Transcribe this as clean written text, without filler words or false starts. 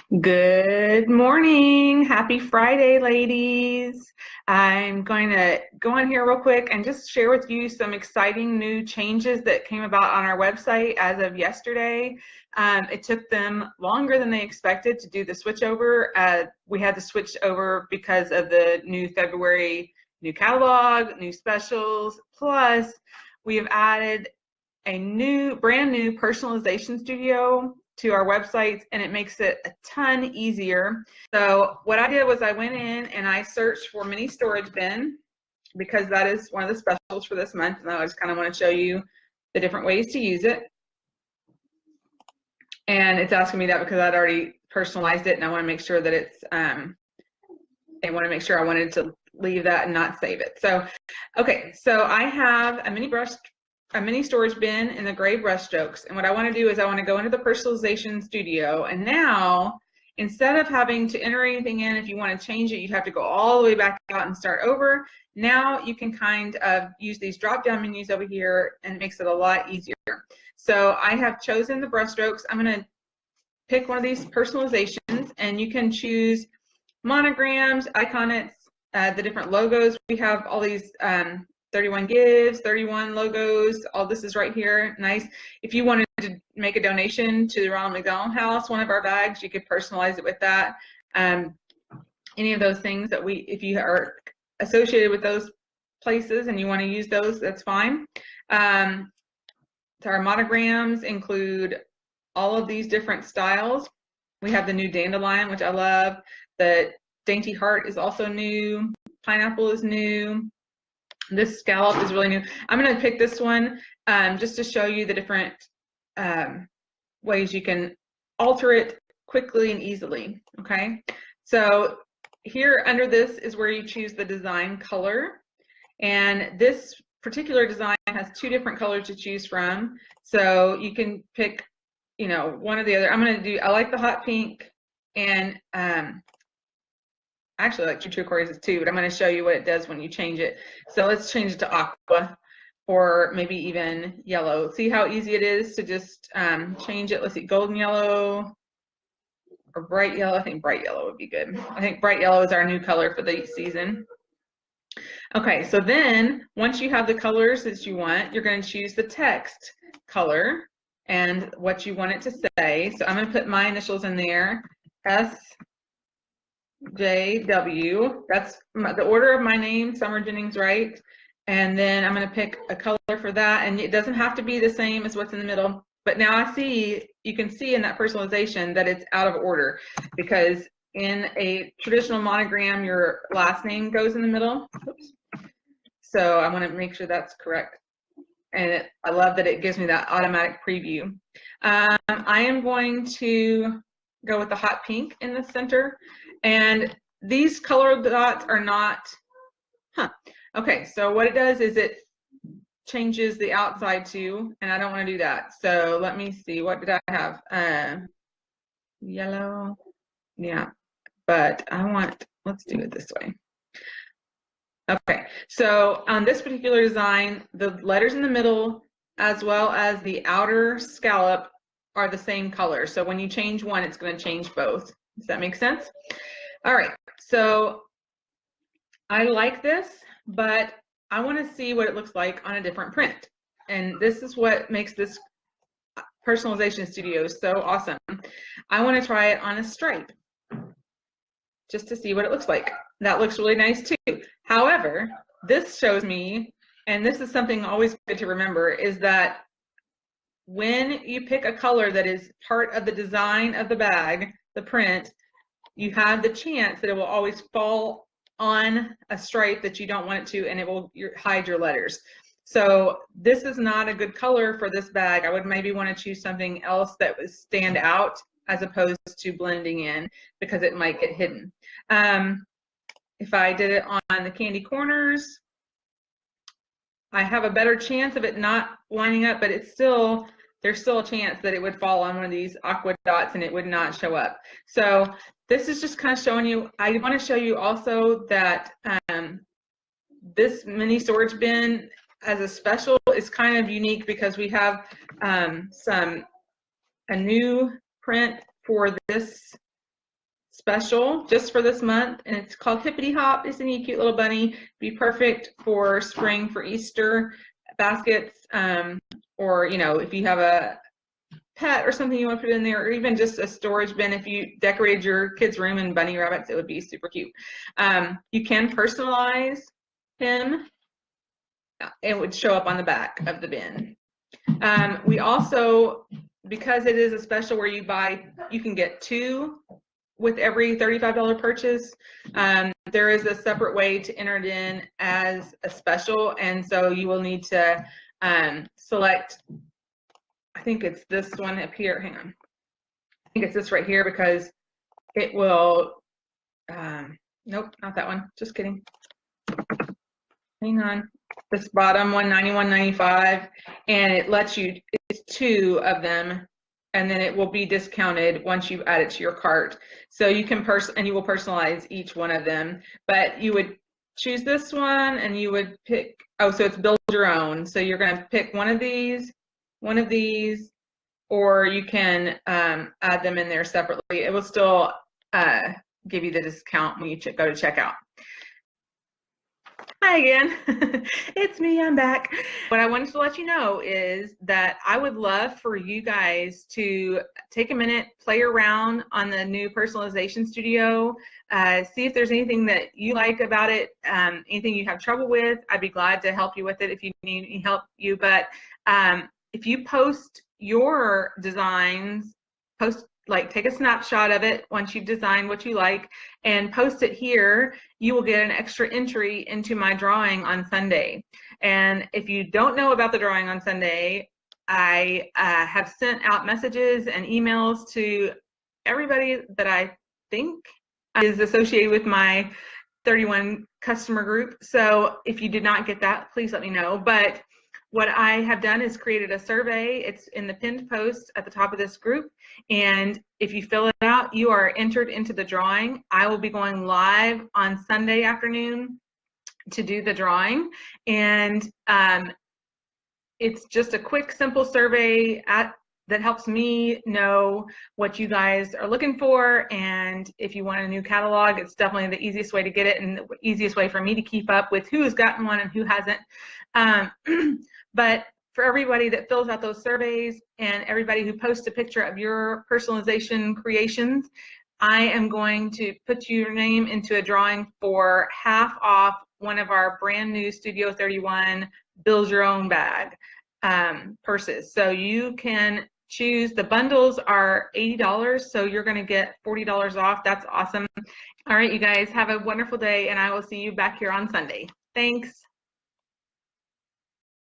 Good morning. Happy Friday, ladies. I'm going to go on here real quick and just share with you some exciting new changes that came about on our website as of yesterday. It took them longer than they expected to do the switchover. We had to switch over because of the new February new catalog, new specials, plus we have added a brand new personalization studio to our websites, and it makes it a ton easier. So what I did was I went in and I searched for mini storage bin because that is one of the specials for this month, and I just kind of want to show you the different ways to use it. And it's asking me that because I'd already personalized it, and I want to make sure that it's I wanted to leave that and not save it. So okay, so I have a mini storage bin in the gray brush strokes, and what I want to do is I want to go into the Personalization Studio, and now instead of having to enter anything in, if you want to change it, you'd have to go all the way back out and start over. Now you can kind of use these drop down menus over here, and it makes it a lot easier. So I have chosen the brush strokes. I'm going to pick one of these personalizations, and you can choose monograms, icons, the different logos. We have all these 31 gives, 31 logos, all this is right here, nice. If you wanted to make a donation to the Ronald McDonald House, one of our bags, you could personalize it with that. Any of those things that if you are associated with those places and you want to use those, that's fine. So our monograms include all of these different styles. We have the new dandelion, which I love. The dainty heart is also new. Pineapple is new. This scallop is really new. I'm going to pick this one just to show you the different ways you can alter it quickly and easily. Okay, so here under this is where you choose the design color, and this particular design has two different colors to choose from, so you can pick one or the other. I like the hot pink, and actually like two turquoises too, but I'm going to show you what it does when you change it. So let's change it to aqua, or maybe even yellow. See how easy it is to just change it. Let's see, golden yellow or bright yellow. I think bright yellow would be good. I think bright yellow is our new color for the season. Okay, so then once you have the colors that you want, you're going to choose the text color and what you want it to say. So I'm going to put my initials in there, SJW. That's the order of my name, Summer Jennings Wright. And then I'm going to pick a color for that, and it doesn't have to be the same as what's in the middle. But now you can see in that personalization that it's out of order, because in a traditional monogram, your last name goes in the middle. Oops. So I want to make sure that's correct. And I love that it gives me that automatic preview. I am going to go with the hot pink in the center. And these color dots are not, okay, so what it does is it changes the outside too, and I don't want to do that. So let me see, what did I have? Yellow, yeah, but let's do it this way. Okay, so on this particular design, the letters in the middle as well as the outer scallop are the same color. So when you change one, it's going to change both. Does that make sense? All right, so I like this, but I want to see what it looks like on a different print. And this is what makes this Personalization Studio so awesome. I want to try it on a stripe just to see what it looks like. That looks really nice too. However, this shows me, and this is something always good to remember, is that when you pick a color that is part of the design of the bag, the print, you have the chance that it will always fall on a stripe that you don't want it to, and it will hide your letters. So this is not a good color for this bag. I would maybe want to choose something else that would stand out as opposed to blending in, because it might get hidden. If I did it on the candy corners, I have a better chance of it not lining up, but there's still a chance that it would fall on one of these aqua dots and it would not show up. So this is just kind of showing you. I want to show you also that this mini storage bin as a special is kind of unique, because we have a new print for this special just for this month, and it's called Hippity Hop. Isn't he a cute little bunny? Be perfect for spring, for Easter baskets, or you know, if you have a pet or something you want to put in there, or even just a storage bin. If you decorated your kid's room in bunny rabbits, it would be super cute. You can personalize him. It would show up on the back of the bin. We also, because it is a special where you can get 2 with every $35 purchase. There is a separate way to enter it in as a special, and so you will need to select, I think it's this one up here, hang on. I think it's this right here, because it will, nope, not that one, just kidding. Hang on, this bottom one, $91.95, and it lets you, it's 2 of them, and then it will be discounted once you add it to your cart. So you can and you will personalize each one of them, but you would choose this one and you would pick, oh, so it's build your own. So you're going to pick one of these, or you can add them in there separately. It will still give you the discount when you go to checkout. Hi again, it's me, I'm back. What I wanted to let you know is that I would love for you guys to take a minute, play around on the new Personalization Studio, see if there's anything that you like about it, anything you have trouble with. I'd be glad to help you with it if you need any help. But if you post your designs, take a snapshot of it once you've designed what you like and post it here, you will get an extra entry into my drawing on Sunday. And if you don't know about the drawing on Sunday, I have sent out messages and emails to everybody that I think is associated with my 31 customer group. So if you did not get that, please let me know. But what I have done is created a survey. It's in the pinned post at the top of this group. And if you fill it out, you are entered into the drawing. I will be going live on Sunday afternoon to do the drawing. And it's just a quick, simple survey that helps me know what you guys are looking for. And if you want a new catalog, it's definitely the easiest way to get it and the easiest way for me to keep up with who has gotten one and who hasn't. But for everybody that fills out those surveys and everybody who posts a picture of your personalization creations, I am going to put your name into a drawing for half off one of our brand new Studio 31 build your own bag purses. So you can choose, the bundles are $80, so you're going to get $40 off. That's awesome. All right, you guys have a wonderful day, and I will see you back here on Sunday. Thanks.